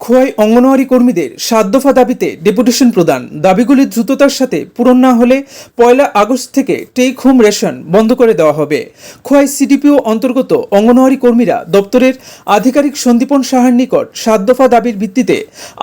খোয়াই অঙ্গনওয়াড়ি কর্মীদের ৭ দফা দাবিতে ডেপুটেশন প্রদান। দাবিগুলি দ্রুততার সাথে পূরণ না হলে ১ আগস্ট থেকে টেক হোম রেশন বন্ধ করে দেওয়া হবে। খোয়াই সিডিপিও অন্তর্গত অঙ্গনওয়াড়ি কর্মীরা দপ্তরের আধিকারিক সন্দীপন সাহার নিকট ৭ দফা দাবির ভিত্তিতে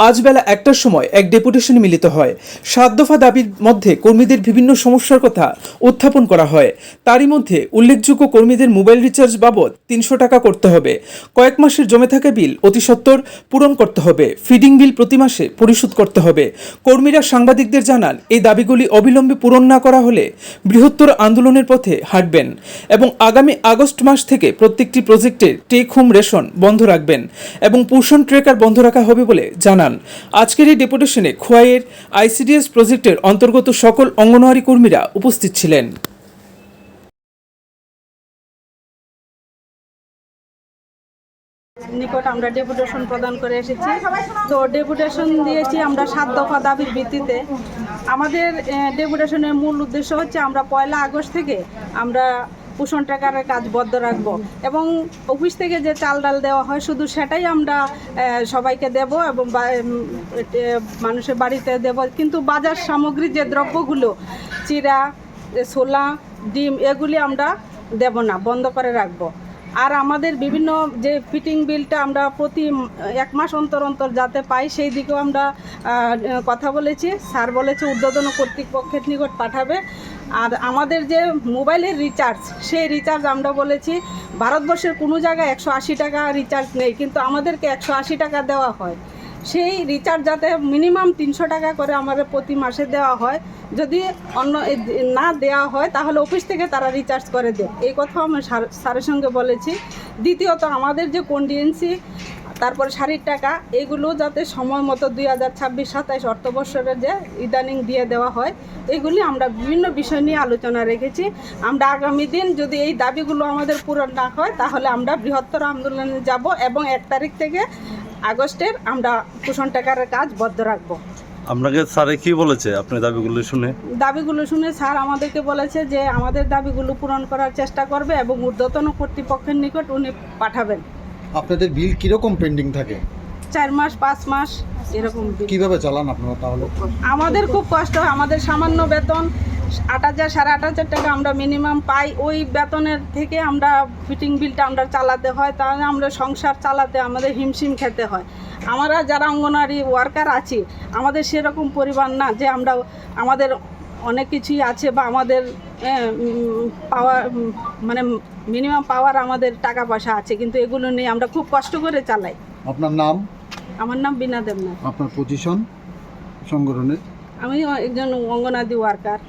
আজ বেলা ১টার সময় এক ডেপুটেশন মিলিত হয়। ৭ দফা দাবির মধ্যে কর্মীদের বিভিন্ন সমস্যার কথা উত্থাপন করা হয়। তারই মধ্যে উল্লেখযোগ্য কর্মীদের মোবাইল রিচার্জ বাবদ ৩০০ টাকা করতে হবে, কয়েক মাসের জমে থাকা বিল অতি সত্বর পূরণ করতে হবে, ফিডিং বিল প্রতি মাসে পরিশোধ করতে হবে। কর্মীরা সাংবাদিকদের জানান, এই দাবিগুলি অবিলম্বে পূরণ না করা হলে বৃহত্তর আন্দোলনের পথে হাঁটবেন এবং আগামী আগস্ট মাস থেকে প্রত্যেকটি প্রজেক্টের টেক হোম রেশন বন্ধ রাখবেন এবং পোষণ ট্রেকার বন্ধ রাখা হবে বলে জানান। আজকের এই ডেপুটেশনে খোয়াইয়ের আইসিডিএস প্রজেক্টের অন্তর্গত সকল অঙ্গনওয়াড়ি কর্মীরা উপস্থিত ছিলেন। নিকট আমরা ডেপুটেশন প্রদান করে এসেছি। তো ডেপুটেশন দিয়েছি আমরা ৭ দফা দাবির ভিত্তিতে। আমাদের ডেপুটেশনের মূল উদ্দেশ্য হচ্ছে আমরা ১ আগস্ট থেকে আমরা পোষণ ট্রেকারের কাজ বন্ধ রাখব এবং অফিস থেকে যে চাল ডাল দেওয়া হয় শুধু সেটাই আমরা সবাইকে দেব এবং মানুষের বাড়িতে দেব, কিন্তু বাজার সামগ্রী যে দ্রব্যগুলো চিড়া, ছোলা, ডিম এগুলি আমরা দেব না, বন্ধ করে রাখব। আর আমাদের বিভিন্ন যে ফিটিং বিলটা আমরা প্রতি ১ মাস অন্তর অন্তর যাতে পাই সেই দিকেও আমরা কথা বলেছি। স্যার বলেছে ঊর্ধ্বতন কর্তৃপক্ষের নিকট পাঠাবে। আর আমাদের যে মোবাইলের রিচার্জ, সেই রিচার্জ আমরা বলেছি ভারতবর্ষের কোনো জায়গায় ১৮০ টাকা রিচার্জ নেই, কিন্তু আমাদেরকে ১৮০ টাকা দেওয়া হয়। সেই রিচার্জ যাতে মিনিমাম ৩০০ টাকা করে আমাদের প্রতি মাসে দেওয়া হয়। যদি অন্য না দেওয়া হয় তাহলে অফিস থেকে তারা রিচার্জ করে দেয়, এই কথাও আমি স্যারের সঙ্গে বলেছি। দ্বিতীয়ত আমাদের যে কন্টিজেন্সি, তারপরে শাড়ির টাকা, এগুলো যাতে সময় মতো ২০২৬-২৭ অর্থবর্ষের যে ইদানিং দিয়ে দেওয়া হয়, এগুলি আমরা বিভিন্ন বিষয় নিয়ে আলোচনা রেখেছি। আমরা আগামী দিন যদি এই দাবিগুলো আমাদের পূরণ না হয় তাহলে আমরা বৃহত্তর আন্দোলনে যাব এবং ১ তারিখ থেকে আগস্টের আমরা পোষণ ট্রেকারের কাজ বন্ধ রাখবো। আপনাকে স্যারে কি বলেছে আপনি দাবিগুলো শুনে? দাবিগুলো শুনে স্যার আমাদেরকে বলেছে যে আমাদের দাবিগুলো পূরণ করার চেষ্টা করবে এবং ঊর্ধ্বতন কর্তৃপক্ষের নিকট উনি পাঠাবেন। আপনাদের বিল কিরকম পেন্ডিং থাকে? ৪ মাস ৫ মাস এরকম। কিভাবে চালান আপনারা তাহলে? আমাদের খুব কষ্ট, আমাদের সামান্য বেতন ৮,০০০ সাড়ে ৮,০০০ টাকা আমরা মিনিমাম পাই। ওই বেতনের থেকে আমরা ফিটিং বিলটা আমরা চালাতে হয়, তাহলে আমরা সংসার চালাতে আমাদের হিমশিম খেতে হয়। আমরা যারা অঙ্গনওয়াড়ি ওয়ার্কার আছি আমাদের সেরকম পরিবার না যে আমরা, আমাদের অনেক কিছুই আছে বা আমাদের পাওয়ার মানে মিনিমাম পাওয়ার আমাদের টাকা পয়সা আছে, কিন্তু এগুলো নেই, আমরা খুব কষ্ট করে চালাই। আপনার নাম? আমার নাম বীণা দেবনাথ। আপনার পজিশন সংগঠনের? আমি একজন অঙ্গনওয়াড়ি ওয়ার্কার।